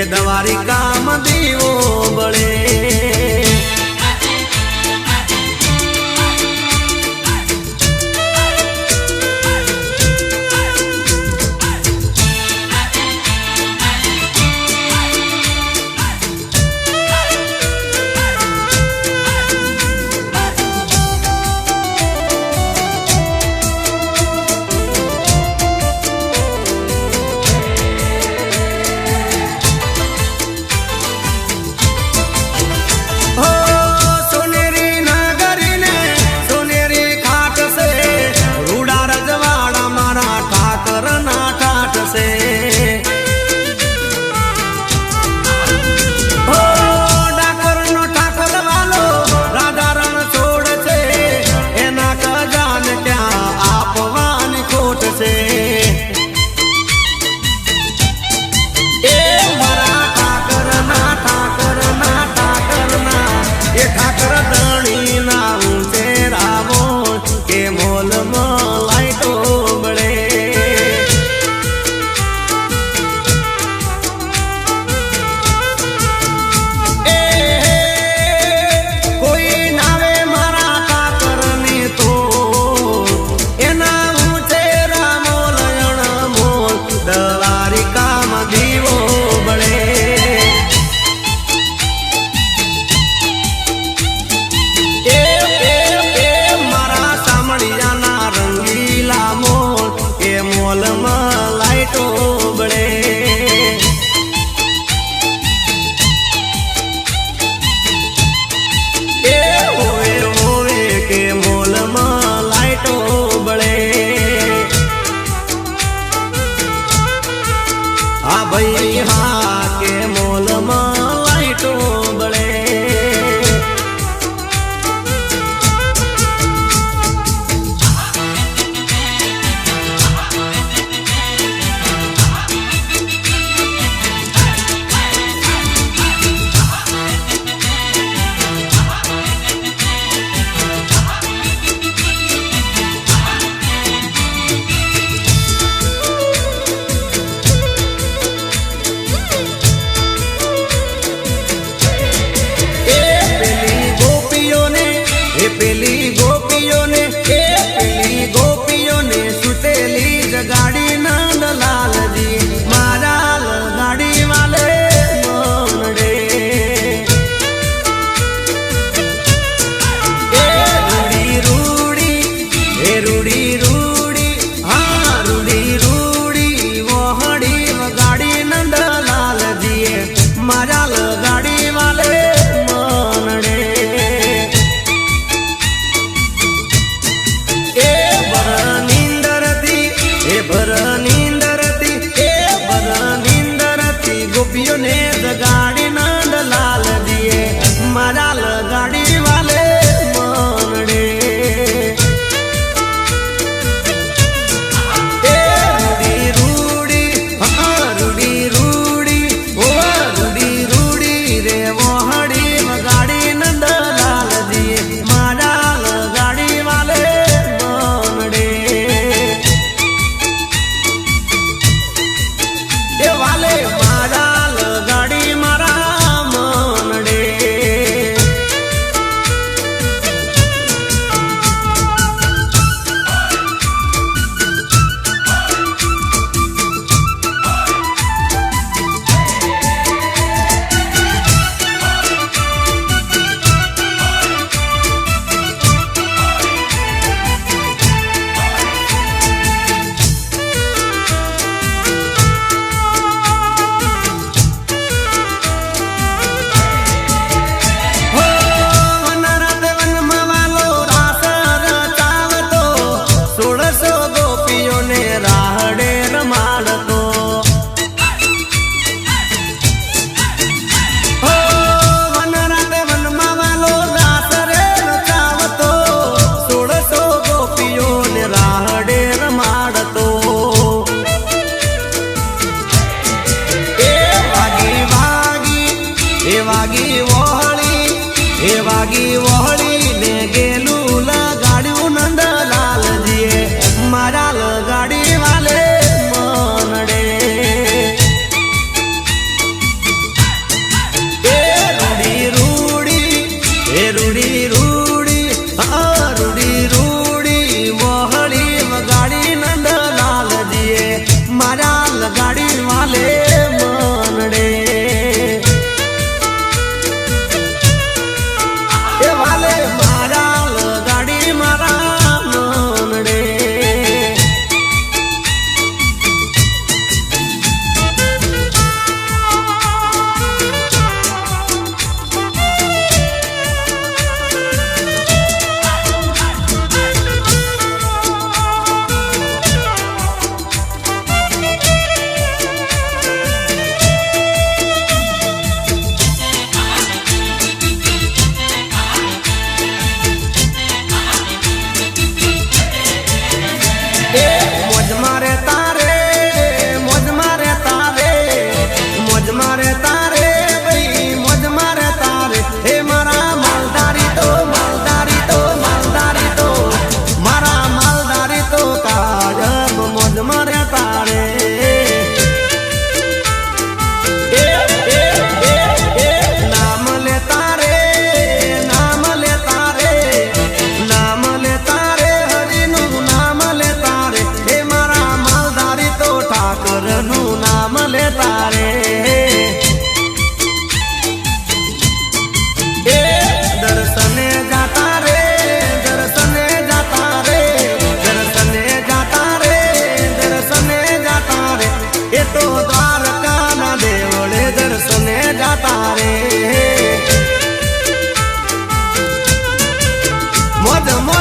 દ્વારિકામાં દીવો બળે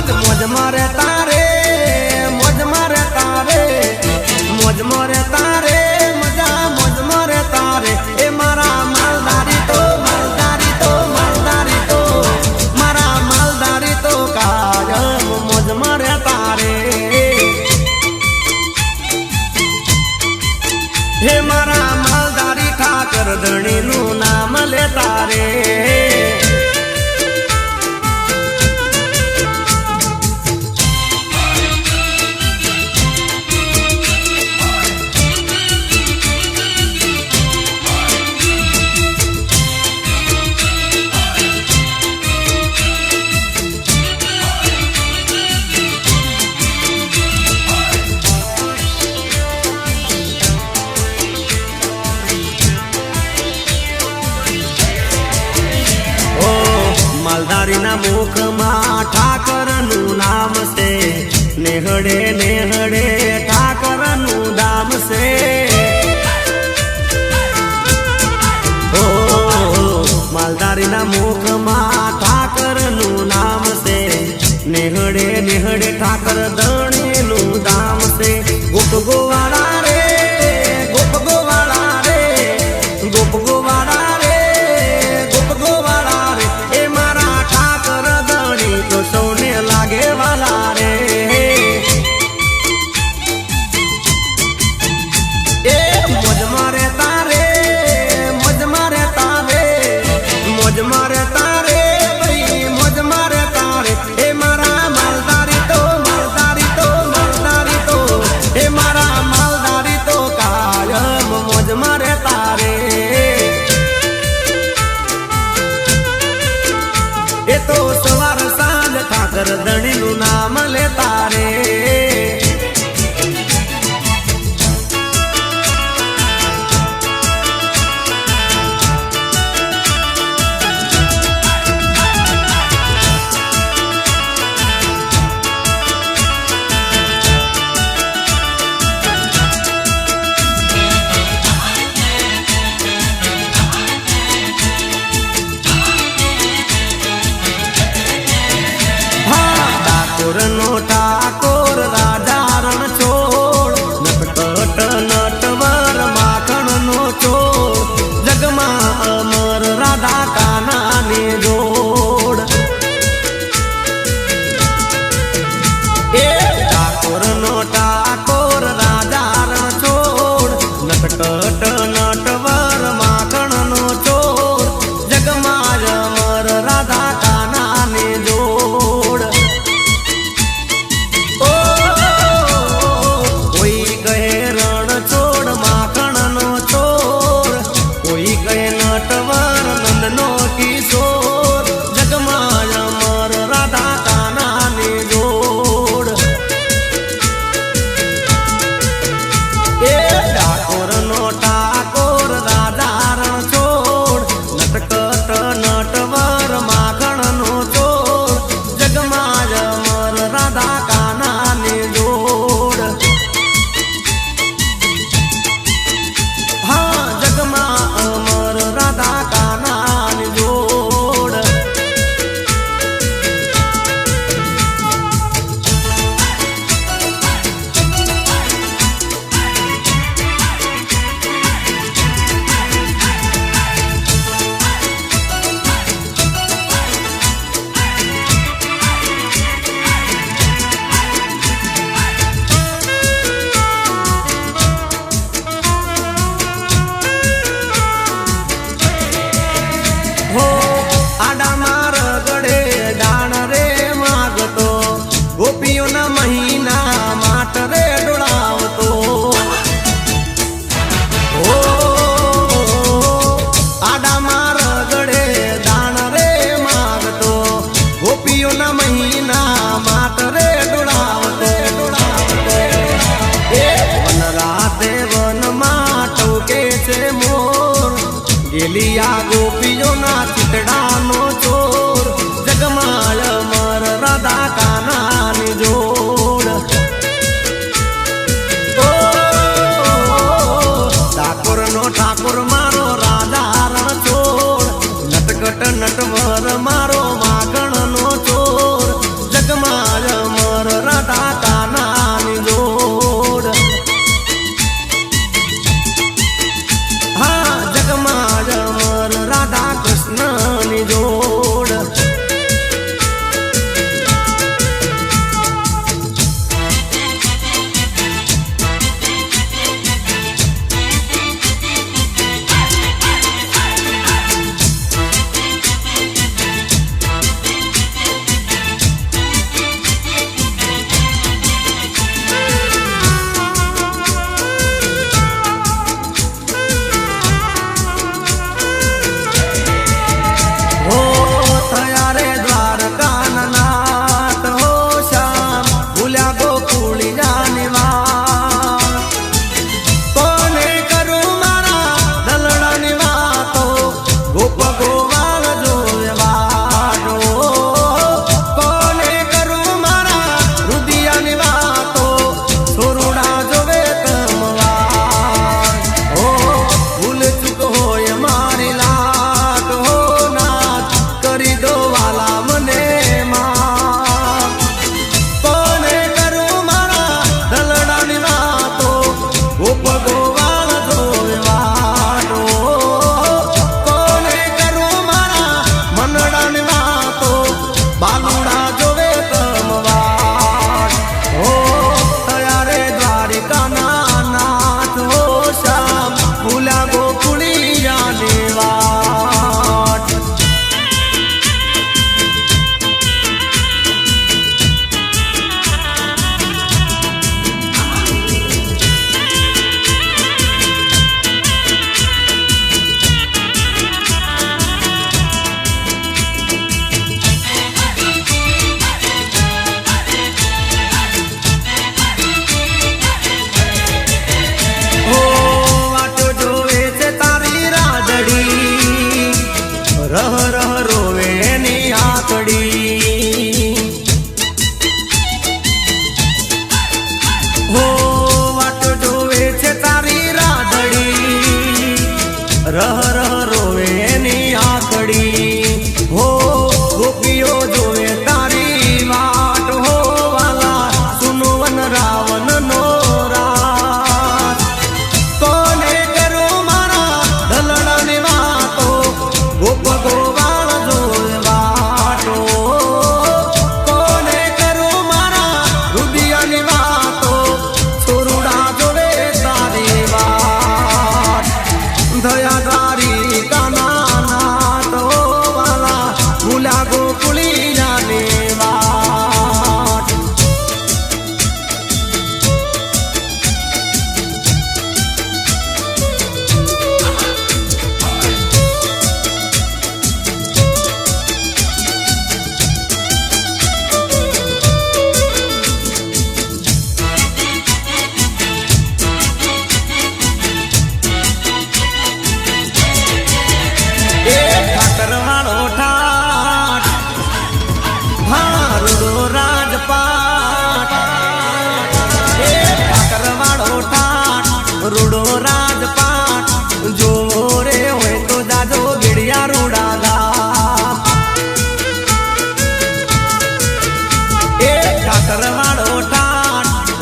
આજ મોજ મારે તારે મોજ મારે તારે મોજ મારે તારે મજા મોજ મારે તારે એ મારા માલદારી તો માલદારી તો માલદારી તો મારા માલદારી તો કાયમ મોજ મારે તારે હે મારા માલદારી ઠાકર ધણી નું નામ લે તારે માલધારી ના મુખમાં ઠાકર નું નામ છે નેહડે નેહડે ઠાકર નું દામ છે ઓ માલધારી ના મુખમાં ઠાકર નું નામ છે નેહડે નેહડે ઠાકર ધણી નું દામ છે ગોપ ગોવાળા રે ગોપ ગોવાળા રે ગોપ ગોવાળા સૌને લાગે વાલા રે એ મોજ મારે તારે મોજ મારે તારે મોજ મારે તારે ભાઈ મોજ મારે તારે એ મારા માલદારી તો માલદારી તો માલદારી તો એ મારા માલદારી તો કાયમ મોજ મારે તારે એ તો સવાર ઠાકર ધણી નું નામ લે તારે નો ઠાકોર રાજા રણ છોડ નટકટ નટવર માખણ નો ચોર જગમાં અમર રાધા કાના ને જોડ એ ઠાકોર નો ઠાકોર રાજા રણ છોડ નટકટ નટવર માખણ નો ચોર જગમાં અમર રાધા કાના ને જોડ ગોપીઓના મહિના માટ રે ડોળાવતો ઓ આડા માર ગળે દાણ રે માગતો ગોપીઓના મહિના માટ રે ડોળાવતો એ વન રાતે વનમાં ટોકે છે મોર ગેલિયા ગોપીઓના ચિતડાનો ચોર જગમાળ મર રાધા કાના ની જોડ ઠાકોર નો ઠાકોર મારો રાધા રણ છોડ નટકટ નટવર મારો માખણ નો ચોર જગમાળ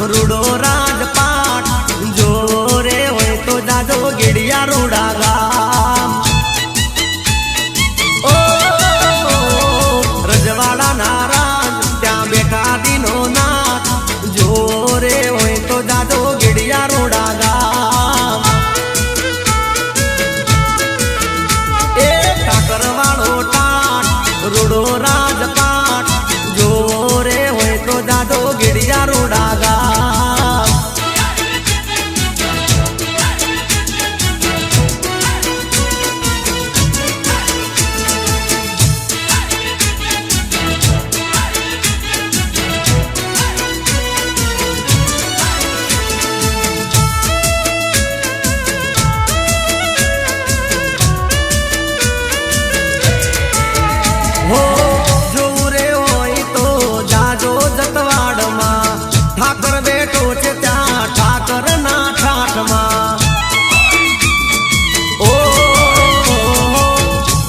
રૂડો રાજપાટ જોરે હોય તો જાજો ગેડિયા રૂડા ગામ ઓ રજવાડા નારાજ ત્યાં બેઠા દીનો નાથ જોરે હોય તો જાજો ગેડિયા રૂડા ગામ એ ઠાકર વાળો ટાટ રૂડો રાજપાટ જોરે હોય તો જાજો ગેડિયા રૂડા ગામ હો જોવું રે હોય તો જાજો જતવાડમાં ઠાકર બેઠો છે ત્યાં ઠાકર ના ઠાઠમાં ઓ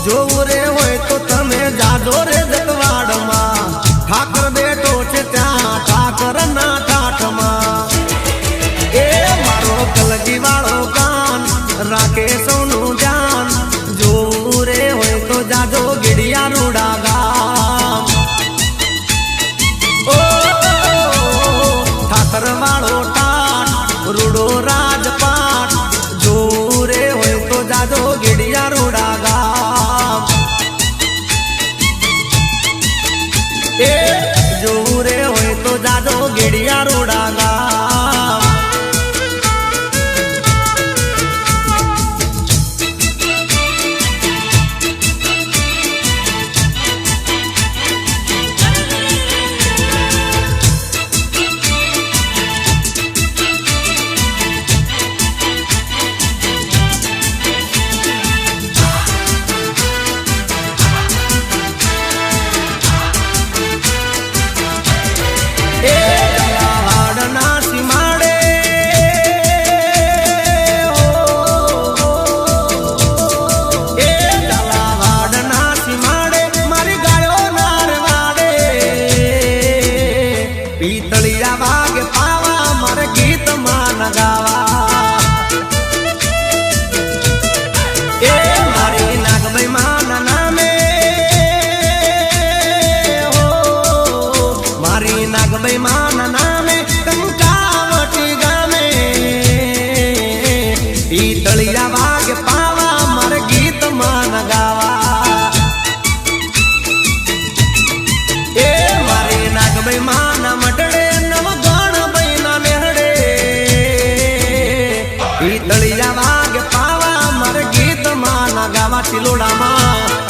જોવું રે હોય તો તમે જાજો રે જતવાડમાં ઠાકર બેઠો છે ત્યાં ઠાકર ના ઠાઠમાં એ મારો કલગી વાળો કાન રાખે સૌનું ધ્યાન જોવું રે હોય તો જાજો ગેડિયા રૂડા ગામ ઓ ઠાકર વાળો ટાટ રૂડો રાજપાટ જોવું રે હોય તો જાજો ગેડિયા રૂડા ગામ એ જોવું રે હોય તો જાજો ગેડિયા રૂડા ગામ એ જલાવાડના સીમાડે એ જલાવાડના સીમાડે મારી ગાયો નારવાડે પીતળિયા વાગે પાવા મારે ગીતમાં નગાવા એ મારી નાગભાઈ માના નામે મારી નાગભાઈ માના નામે કંકાવટી ગામે પીતળિયા વાગે પાવા મારે ગીતમાં ગાવા એ મારી નાગભાઈ માના મઢડે નવ ગણભાઈ ના મેહડે પીતળિયા વાગે પાવા મારે ગીતમાં ગાવા ચિલોડામાં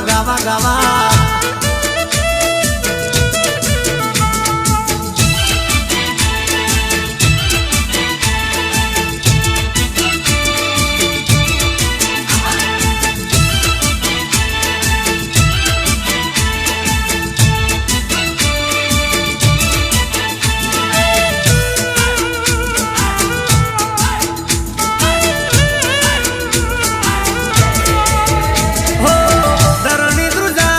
ગાવા ગાવા હો ધરણી ધ્રુજા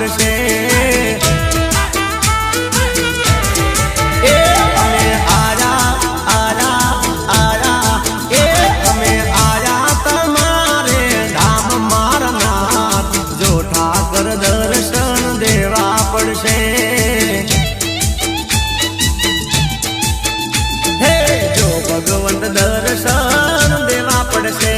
પડશે એ અમે આયા આયા આયા એ અમે આયા તમારે ધામ મારનાથ જો ઠાકર દર્શન દેવા પડશે હે જો ભગવંત દર્શન દેવા પડશે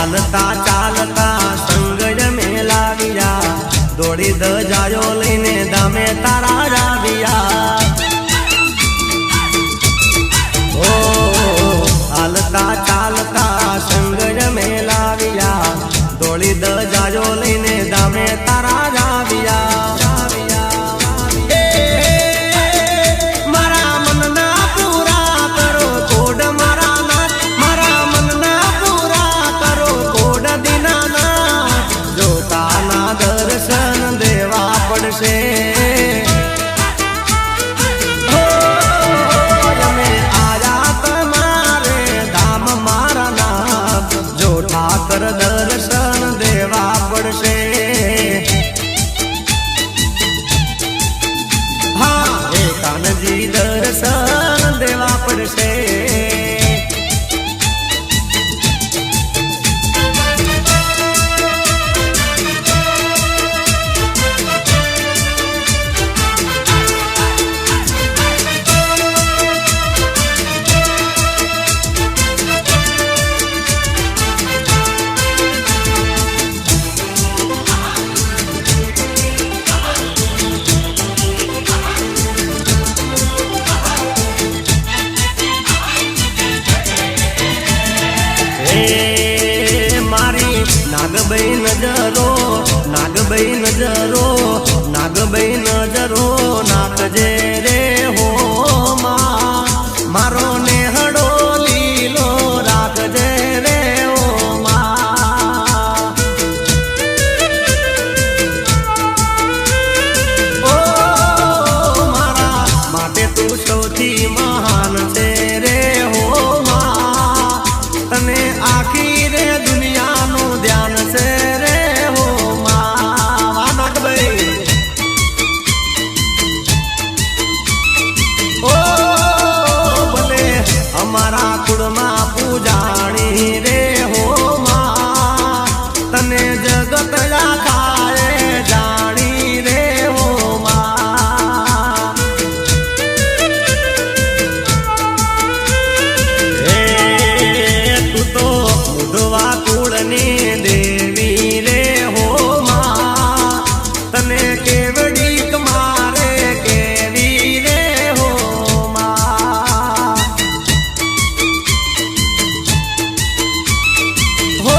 ચાલતા ચાલતા સંગજ મેલાવ્યા દોડી દજાયો લઈને દામે તારા રાવ્યા ઓ ચાલતા ચાલતા સંગજ મેલાવ્યા દોડી દજાયો લઈને દામે તારા રાવ્યા પડશે અમે આયા તમારે ધામ મારા જો ઠાકર દર્શન દેવા પડશે હા એ કાનજી દર્શન દેવા પડશે નાગભાઈ નજરો નાગભાઈ નજરો નાગભાઈ નજરો નાખજે રે હો મારો નેહડો લીલો રાખજે રે ઓ મારા માટે તું સૌથી મહાન છે રે હો તને આખી રે દુનિયાનું ધ્યાન છે રે હો નાગભાઈ ઓ ભલે અમારા કુળમાં પૂજાણી રે હો તને જગત આખાએ જાણી રે હો તું તો ઉધવા કુળની દેવી રે હો તને કેવડી મારે કેવી રે હો હો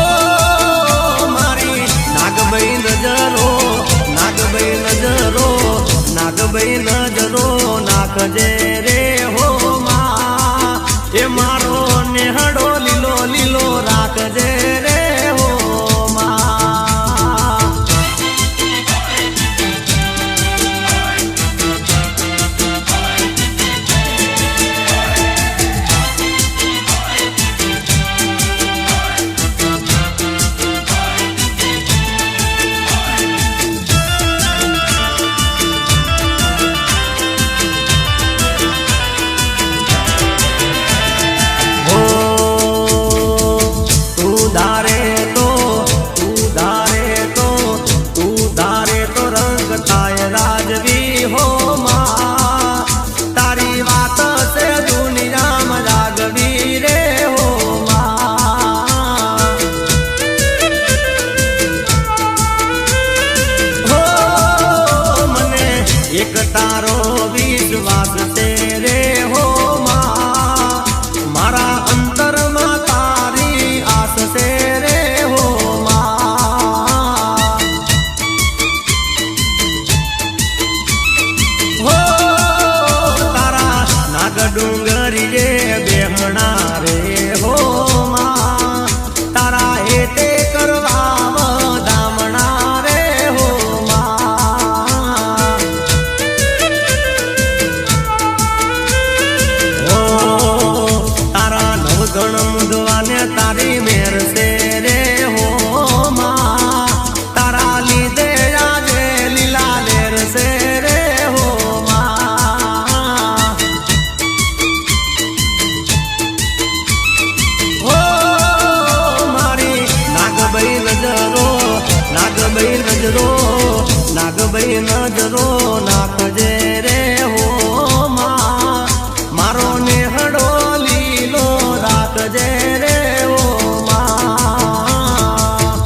મારી નાગભાઈ નજરો નાગભાઈ નજરો નાગભાઈ નજરો નાખજે રે હો એ મારો નેહડો લીલો લીલો રાખજે રે હો એક તારો વિશ્વાસ છે રે હો મારા અંતરમાં તારી આસ છે રે હો ડુંગરીએ બેહણા રે હો માં તારા હેતે કરવા દામણા રે હો માં ઓ તારા નવગણ મુદવાને તારી મેર છે રે હો માં તારા લીધે આજે લીલા લેર છે રે હો માં ઓ મારી નાગભાઈ નજરો નાગભાઈ નજરો નાખજે રે હો માં મારો નેહડો લીલો રાખજે રે હો માં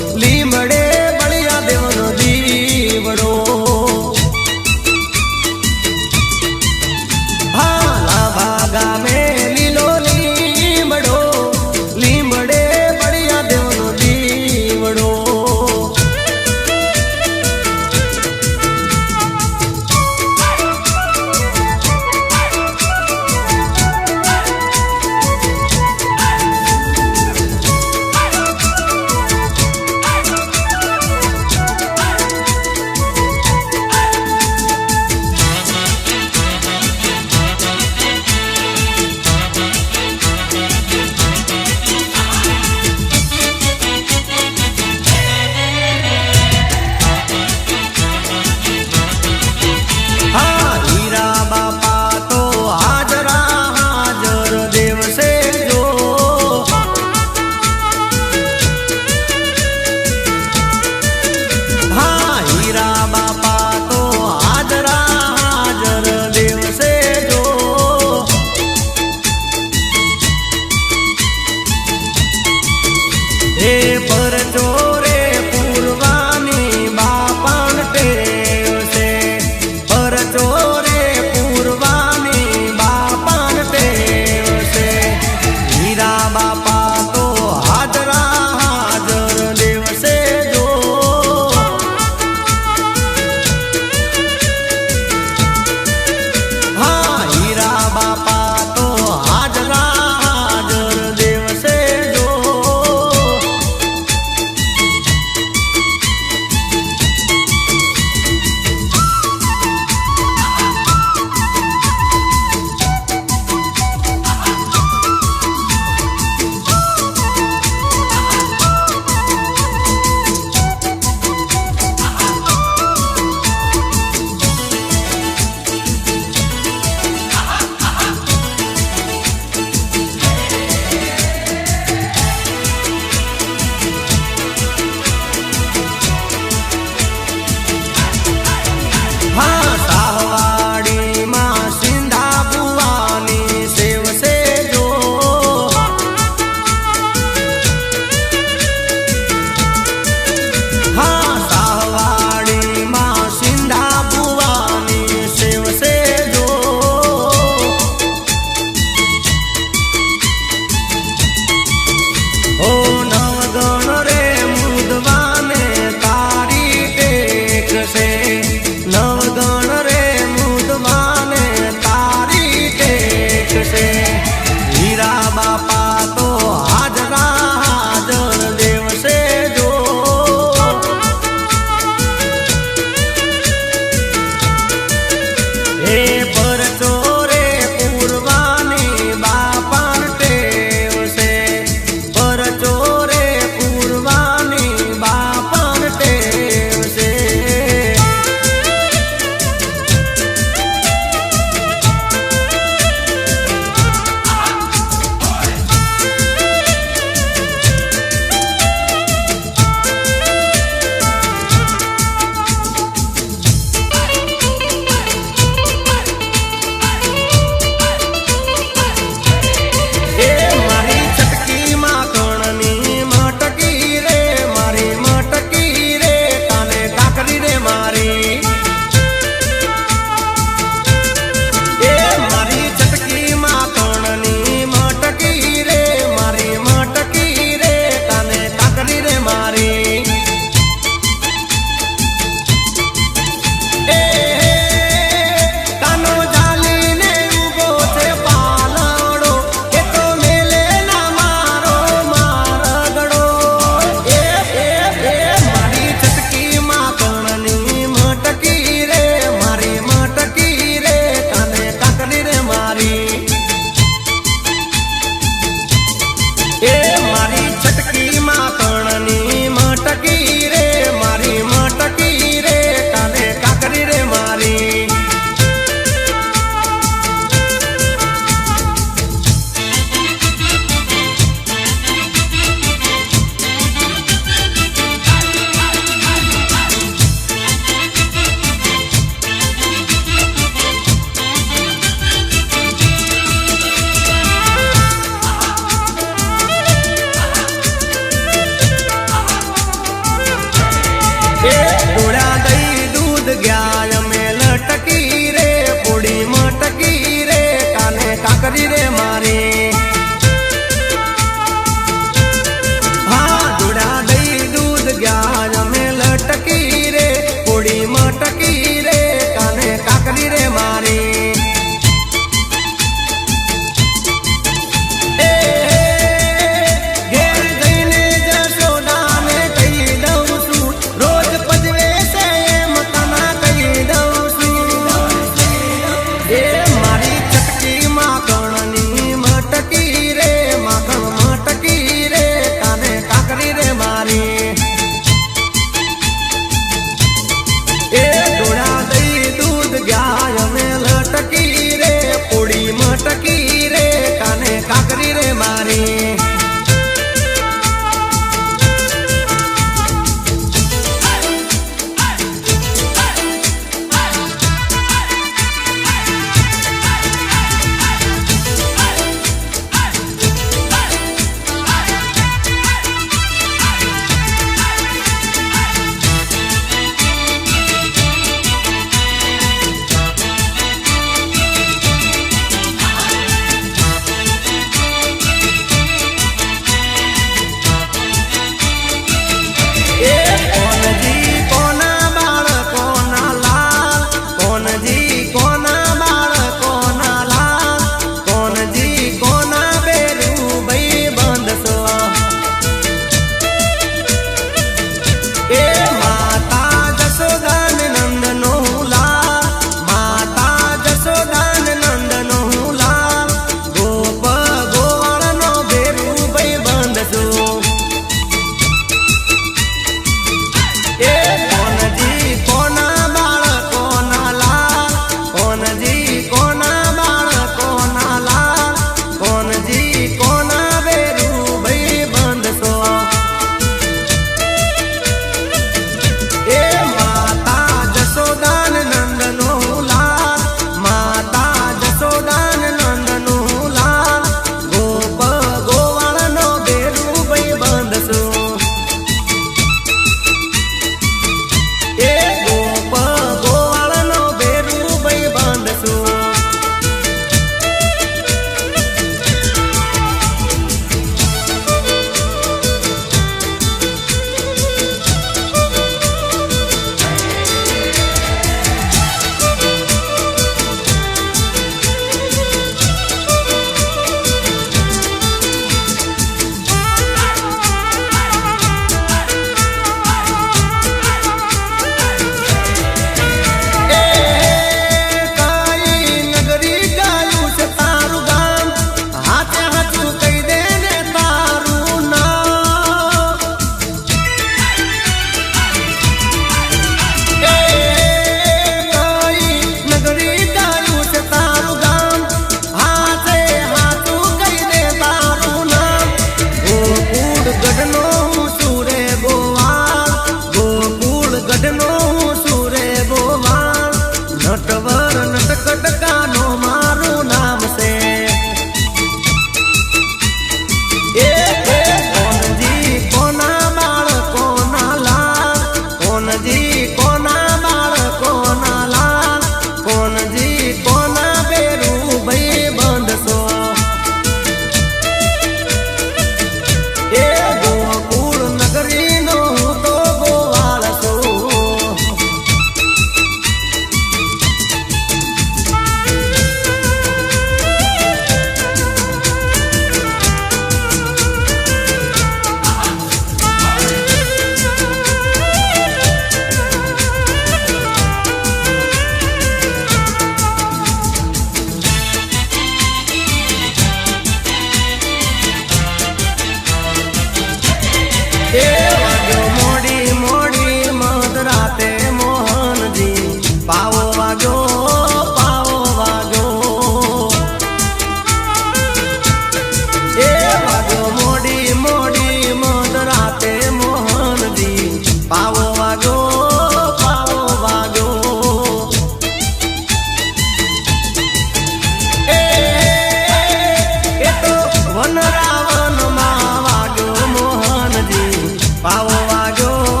પાવો વાગ્યો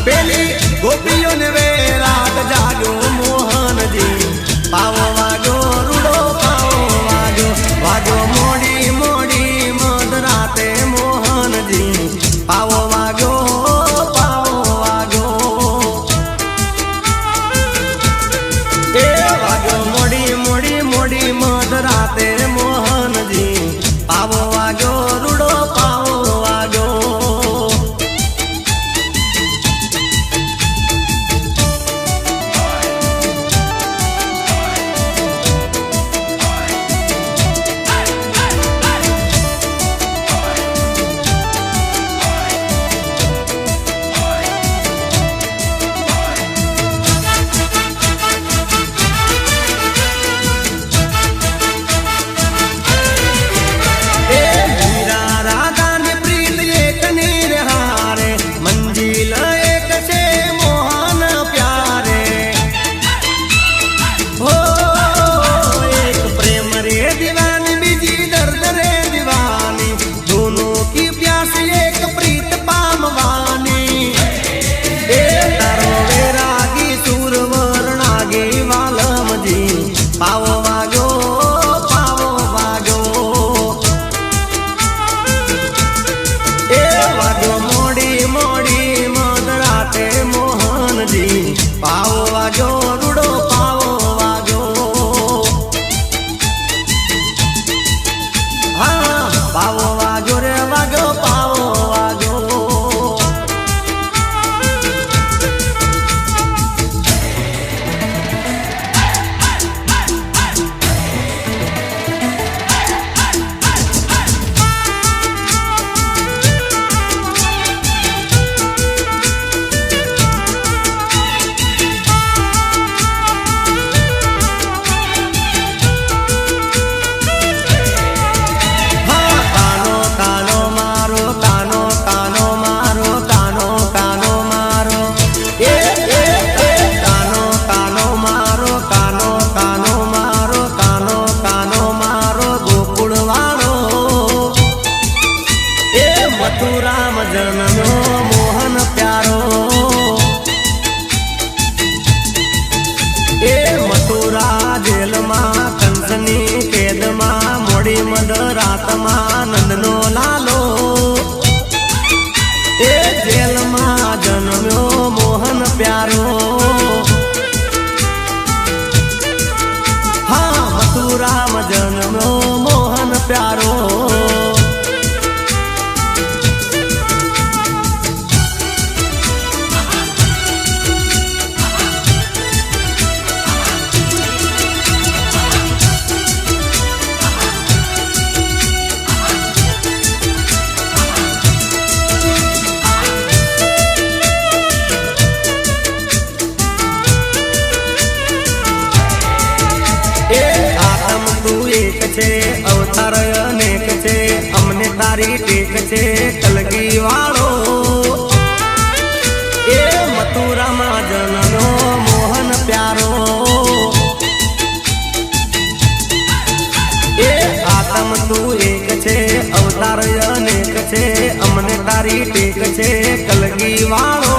પેલી ગોપીઓને વેરાત જાગ્યો મોહનજી પાવો વાગ્યો રૂડો પાવો વાગ્યો મોડી મોડી મધરાતે મોહનજી પાવો વાગ્યો એ વાગ્યો મોડી મોડી મોડી મધરાતે મોહનજી પાવો વાગ્યો રૂડો પાવો વાગ્યો પાવો વાગ્યો રૂડો પાવો વાગ્યો હા પાવો વાગ્યો રે વાગ્યો પાવો વાગ્યો રામ જન્મ્યો મોહન પ્યારો એ મથુરા જેલમાં કંસની કેદમાં મોડી મધરાતમાં નંદનો લાલો એ જેલમાં જન્મ્યો મોહન પ્યારો હા મથુરામાં જન્મ્યો મોહન પ્યારો અવતાર અનેક છે અમને તારી ટેક છે કલગી વાળો એ મથુરામાં જન્મ્યો મોહન પ્યારો એ આતમ તું એક છે અવતાર અનેક છે અમને તારી ટેક છે કલગી વાળો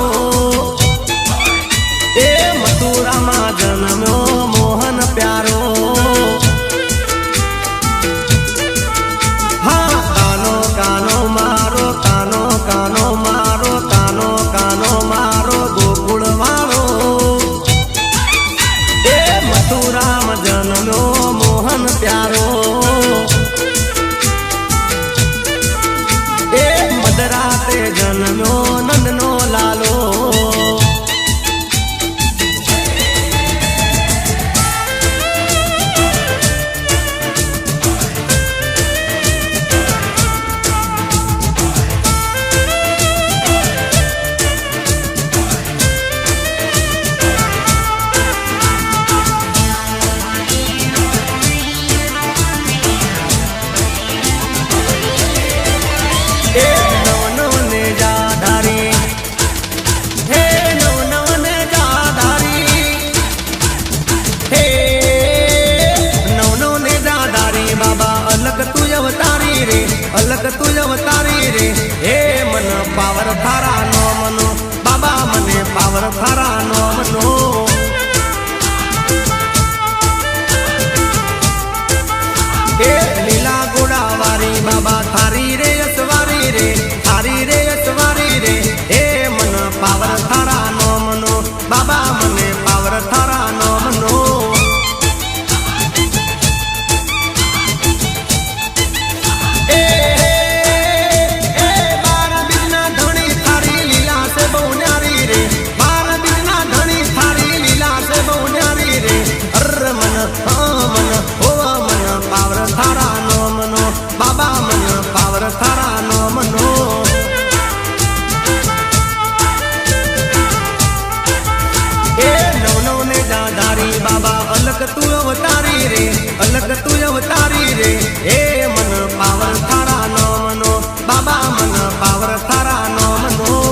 એ મથુરામાં જન્મ્યો મોહન પ્યારો કાનો મારો કાનો કાનો મારો કાનો કાનો મારો ગોકુળ વાળો એ મથુરામાં જન્મ્યો મોહન પ્યારો એ મધરાતે જન્મ્યો નંદનો લાલો अलग तू अवतारी रे, अलग तू अवतारी रे। ए मन पावर थारा नाम नो बाबा, मन पावर थारा नाम नो।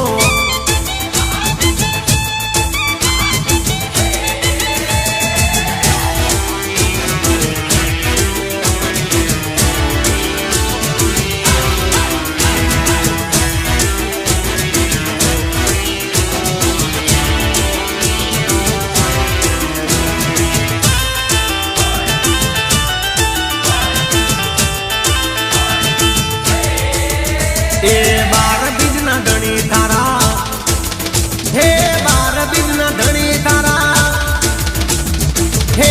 ए 12 बीजना धणी थारा, हे 12 बीजना धणी थारा, हे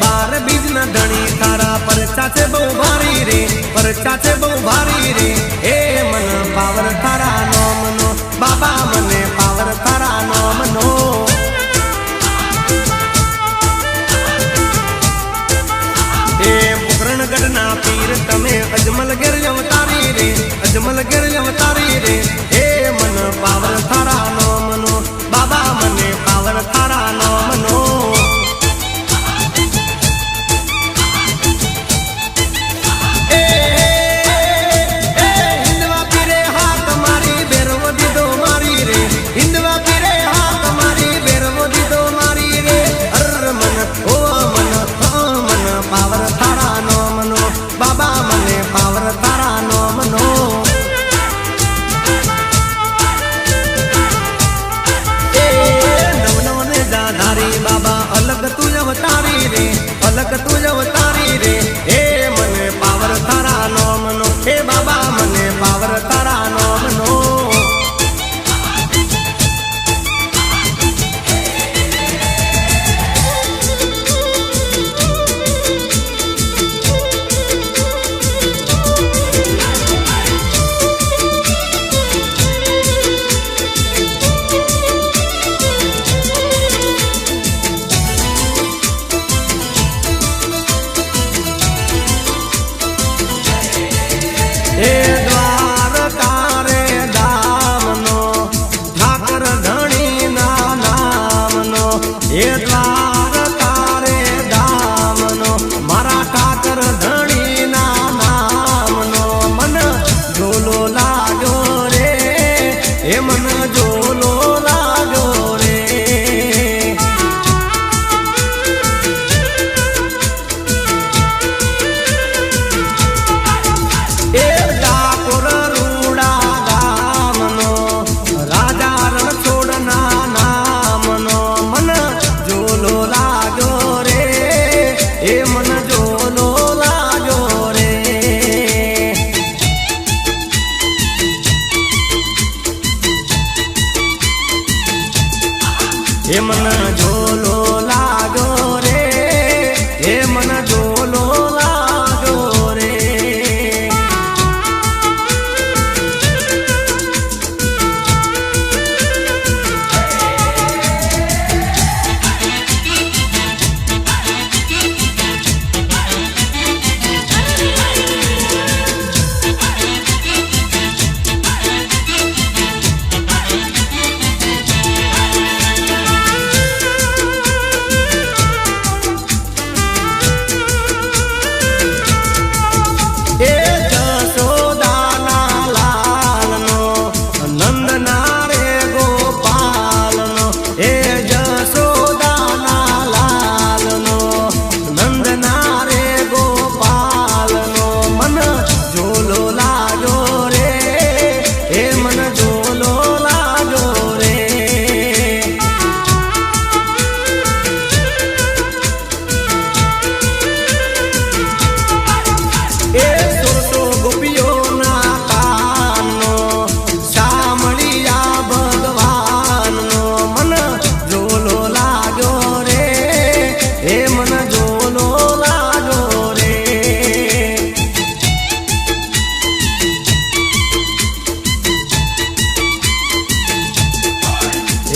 12 बीजना धणी थारा। परचा छे बहु भारी रे, परचा छे बहु भारी रे। ए मन पावर थारा नाम नो बाबा, मने पावर थारा नाम नो। गढ़ना पीर तमे अजमल गिर अवतारी रे, अजमल गिर अवतारी रे। हे मन पावर थारा नाम नो बाबा, मने पावर थारा नाम नो। हिंदवा पीरे हाथ मारी बेरवो दीदो मारी रे, हिंदवा पीरे हाथ मारी बेरवो दीदो मारी रे। अर मन ओ मन मन पावर थारा नाम नो बाबा, मने पावर थारा नाम नो। ए नव नव ने जाधारी बाबा, अलग तू अवतारी रे, अलग तू अवतारी रे। ए मने पावर थारा नाम नो, हे बाबा मने पावर थारा नाम नो। हे द्वारका रे धाम नो ठाकर धणी ना नाम नो। हे द्वारका रे धाम नो मारा ठाकर धणी ना नाम नो। मन झोलो लागो रे, हे मन झोलो लागो रे। हे मन झोलो लागो रे, हे मन झोलो लागो रे।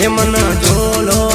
मन झोलो